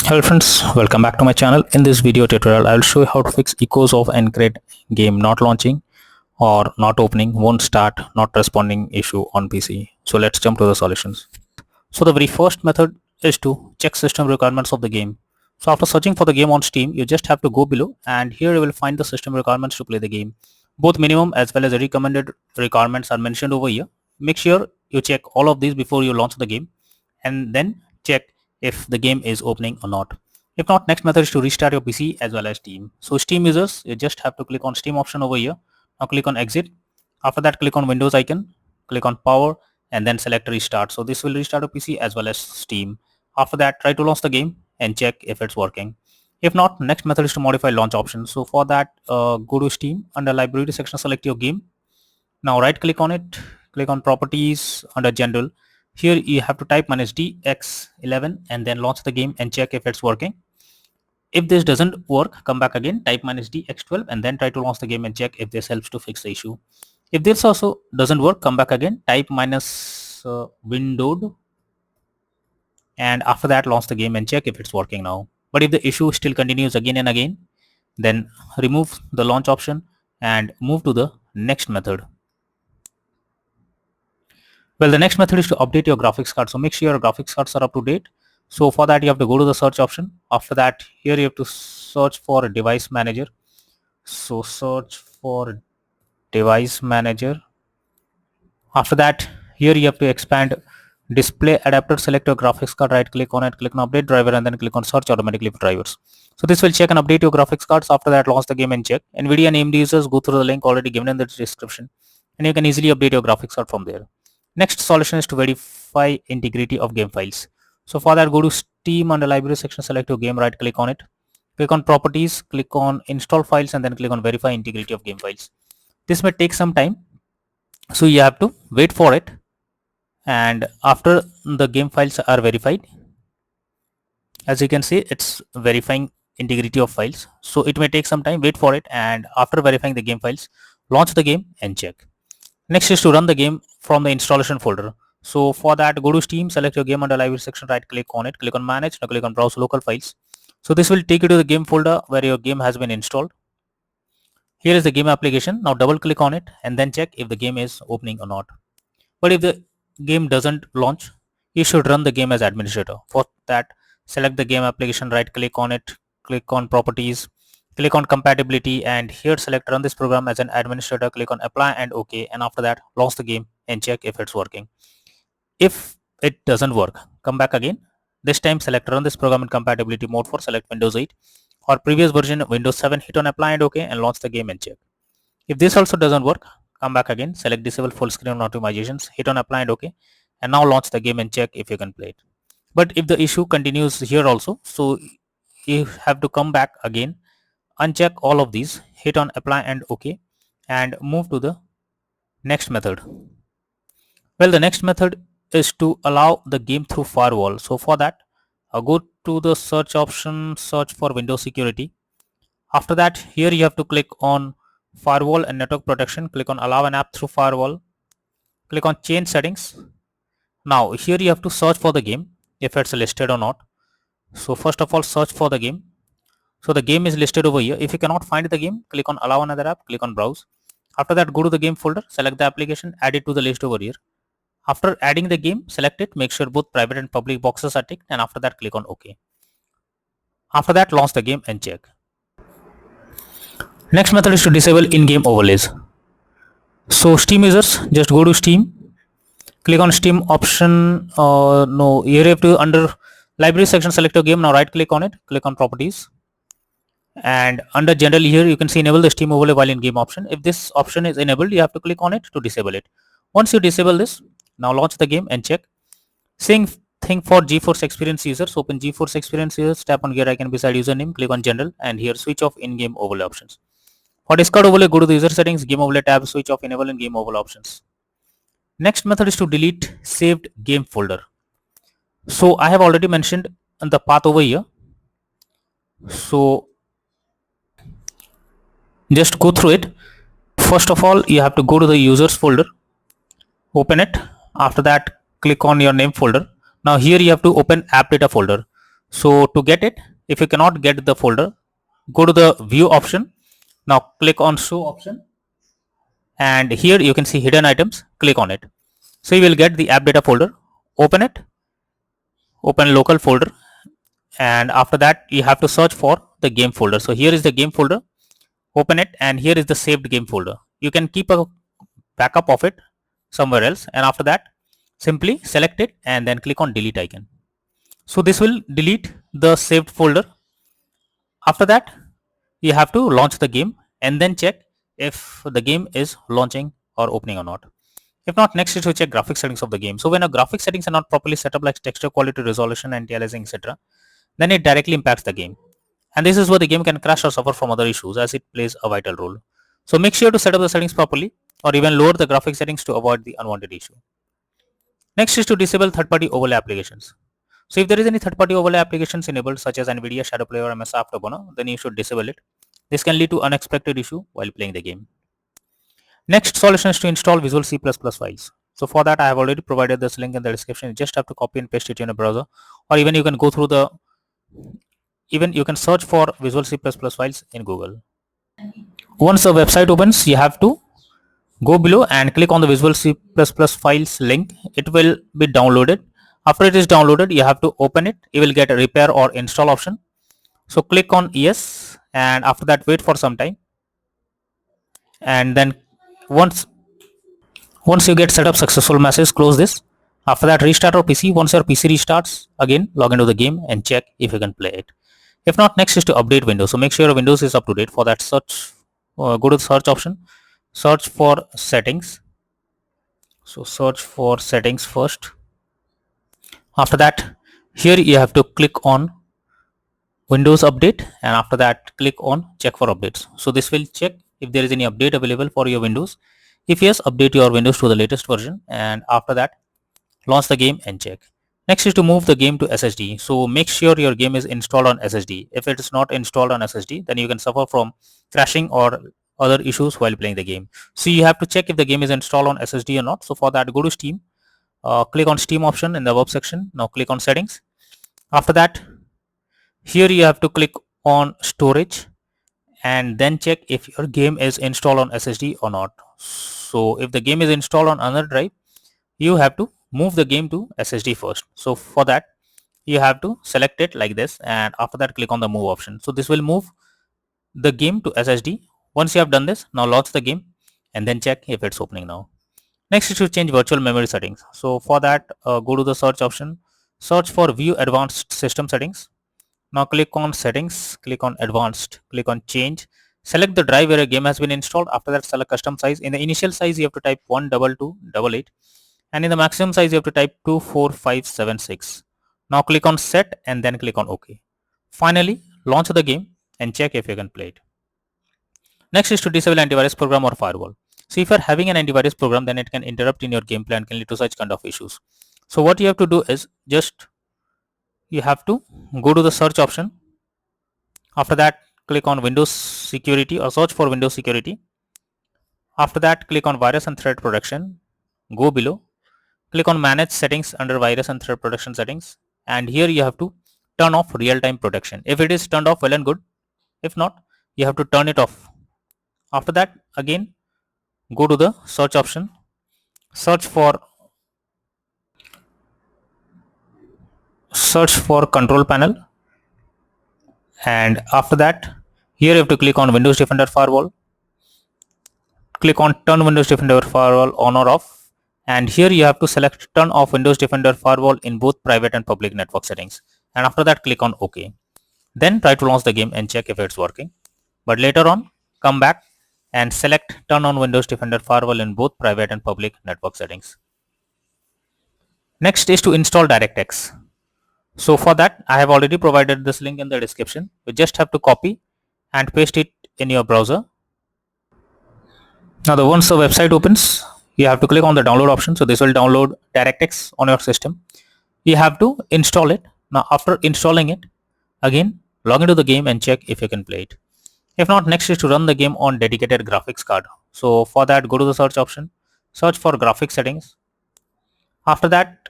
Hello friends, welcome back to my channel. In this video tutorial, I will show you how to fix Echoes of Aincrad game not launching or not opening, won't start, not responding issue on PC. So let's jump to the solutions. So the very first method is to check system requirements of the game. So after searching for the game on Steam, you just have to go below and here you will find the system requirements to play the game. Both minimum as well as the recommended requirements are mentioned over here. Make sure you check all of these before you launch the game and then check if the game is opening or not. If not, next method is to restart your PC as well as Steam. So Steam users, you just have to click on Steam option over here. Now click on exit. After that, click on Windows icon, click on power and then select restart. So this will restart your PC as well as Steam. After that, try to launch the game and check if it's working. If not, next method is to modify launch option. So for that, go to Steam, under library section, select your game. Now right click on it, click on properties under general. Here you have to type -dx11 and then launch the game and check if it's working. If this doesn't work, come back again, type -dx12 and then try to launch the game and check if this helps to fix the issue. If this also doesn't work, come back again, type -windowed and after that launch the game and check if it's working now. But if the issue still continues again and again, then remove the launch option and move to the next method. Well, the next method is to update your graphics card. So make sure your graphics cards are up to date. So for that, you have to go to the search option. After that, here you have to search for device manager. So search for device manager. After that, here you have to expand display adapter, select your graphics card, right click on it, click on update driver and then click on search automatically for drivers. So this will check and update your graphics cards. After that, launch the game and check. NVIDIA and AMD users, go through the link already given in the description and you can easily update your graphics card from there. Next solution is to verify integrity of game files. So for that, go to Steam under library section, select your game, right click on it, click on properties, click on install files and then click on verify integrity of game files. This may take some time, so you have to wait for it, and after the game files are verified, as you can see, it's verifying integrity of files, so it may take some time. Wait for it, and after verifying the game files, launch the game and check. Next is to run the game from the installation folder. So for that, go to Steam, select your game under library section, right click on it, click on manage, now click on browse local files. So this will take you to the game folder where your game has been installed. Here is the game application. Now double click on it and then check if the game is opening or not. But if the game doesn't launch, you should run the game as administrator. For that, select the game application, right click on it, click on properties, click on compatibility and here select run this program as an administrator, click on apply and OK, and after that launch the game and check if it's working. If it doesn't work, come back again. This time select run this program in compatibility mode for select Windows 8 or previous version Windows 7, hit on apply and OK and launch the game and check. If this also doesn't work, come back again, select disable full screen optimizations, hit on apply and OK and now launch the game and check if you can play it. But if the issue continues here also, so you have to come back again, uncheck all of these, hit on apply and OK and move to the next method. Well, the next method is to allow the game through firewall. So for that, go to the search option, search for Windows security. After that, here you have to click on firewall and network protection, click on allow an app through firewall, click on change settings. Now here you have to search for the game if it's listed or not. So first of all, search for the game. So the game is listed over here. If you cannot find the game, click on allow another app, click on browse. After that, go to the game folder, select the application, add it to the list over here. After adding the game, select it, make sure both private and public boxes are ticked and after that click on OK. After that, launch the game and check. Next method is to disable in-game overlays. So Steam users, just go to Steam, click on Steam option, here you have to under library section select your game, now right click on it, click on properties and under general here you can see enable the Steam overlay while in game option. If this option is enabled, you have to click on it to disable it. Once you disable this, now launch the game and check. Same thing for GeForce Experience users, open GeForce Experience users, tap on gear icon beside username, click on general and here switch off in-game overlay options. For discard overlay, go to the user settings, game overlay tab, switch off enable and game overlay options. Next method is to delete saved game folder. So I have already mentioned the path over here. So just go through it. First of all, you have to go to the users folder, open it. After that, click on your name folder. Now here you have to open app data folder. So to get it, if you cannot get the folder, go to the view option. Now click on show option, and here you can see hidden items. Click on it. So you will get the app data folder. Open it, open local folder, and after that you have to search for the game folder. So here is the game folder. Open it, and here is the saved game folder. You can keep a backup of it somewhere else, and after that simply select it and then click on delete icon. So this will delete the saved folder. After that you have to launch the game and then check if the game is launching or opening or not. If not, next is to check graphic settings of the game. So when a graphic settings are not properly set up, like texture quality, resolution, anti-aliasing, etc., then it directly impacts the game. And this is where the game can crash or suffer from other issues, as it plays a vital role. So make sure to set up the settings properly, or even lower the graphic settings to avoid the unwanted issue. Next is to disable third-party overlay applications. So if there is any third-party overlay applications enabled, such as NVIDIA Shadow Player or MS Afterburner, then you should disable it. This can lead to unexpected issue while playing the game. Next solution is to install Visual C++ files. So for that, I have already provided this link in the description. You just have to copy and paste it in a browser, or even you can go through the, even you can search for Visual C++ files in Google. Once the website opens, you have to go below and click on the Visual C++ files link. It will be downloaded. After it is downloaded, you have to open it. You will get a repair or install option. So click on yes, and after that wait for some time, and then once you get set up successful message, close this. After that, restart your PC. Once your PC restarts, again log into the game and check if you can play it. If not, next is to update Windows. So make sure your Windows is up to date. For that, search, go to the search option, search for settings. So search for settings first. After that, here you have to click on Windows Update, and after that click on check for updates. So this will check if there is any update available for your Windows. If yes, update your Windows to the latest version, and after that launch the game and check. Next is to move the game to SSD. So make sure your game is installed on SSD. If it is not installed on SSD, then you can suffer from crashing or other issues while playing the game. So you have to check if the game is installed on SSD or not. So for that, go to Steam, click on Steam option in the web section. Now click on settings. After that, here you have to click on storage and then check if your game is installed on SSD or not. So if the game is installed on another drive, you have to move the game to SSD first. So for that, you have to select it like this, and after that click on the move option. So this will move the game to SSD. Once you have done this, now launch the game and then check if it's opening now. Next is to change virtual memory settings. So for that, go to the search option, search for view advanced system settings. Now click on settings, click on advanced, click on change, select the drive where a game has been installed. After that, select custom size. In the initial size, you have to type 12288, and in the maximum size, you have to type 24576. Now click on set and then click on OK. Finally, launch the game and check if you can play it. Next is to disable antivirus program or firewall. So if you are having an antivirus program, then it can interrupt in your gameplay and can lead to such kind of issues. So what you have to do is just you have to go to the search option. After that, click on Windows Security or search for Windows Security. After that, click on Virus and Threat Protection. Go below, click on Manage Settings under Virus and Threat Protection Settings, and here you have to turn off real-time protection. If it is turned off, well and good. If not, you have to turn it off. After that, again go to the search option, search for control panel, and after that, here you have to click on Windows Defender Firewall. Click on Turn Windows Defender Firewall on or off, and here you have to select Turn off Windows Defender Firewall in both private and public network settings, and after that click on OK. Then try to launch the game and check if it's working. But later on, come back and select Turn on Windows Defender Firewall in both private and public network settings. Next is to install DirectX. So for that, I have already provided this link in the description. You just have to copy and paste it in your browser. Now once the website opens, you have to click on the download option. So this will download DirectX on your system. You have to install it. Now after installing it, again log into the game and check if you can play it. If not, next is to run the game on dedicated graphics card. So for that, go to the search option, search for graphics settings. After that,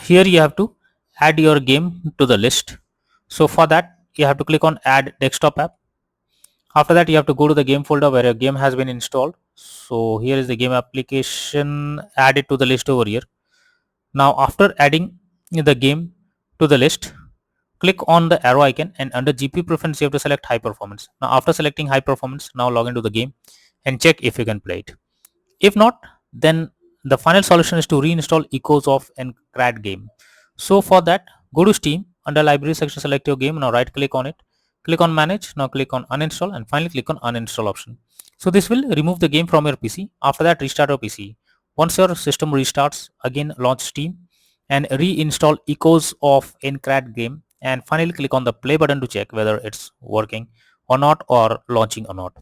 here you have to add your game to the list. So for that you have to click on add desktop app. After that you have to go to the game folder where your game has been installed. So here is the game application, add it to the list over here. Now after adding the game to the list, click on the arrow icon and under GPU preference you have to select high performance. Now after selecting high performance, now log into the game and check if you can play it. If not, then the final solution is to reinstall Echoes of Aincrad game. So for that, go to Steam, under library section select your game, now right click on it, click on manage, now click on uninstall and finally click on uninstall option. So this will remove the game from your PC. After that, restart your PC. Once your system restarts, again launch Steam and reinstall Echoes of Aincrad game and finally click on the play button to check whether it's working or not or launching or not.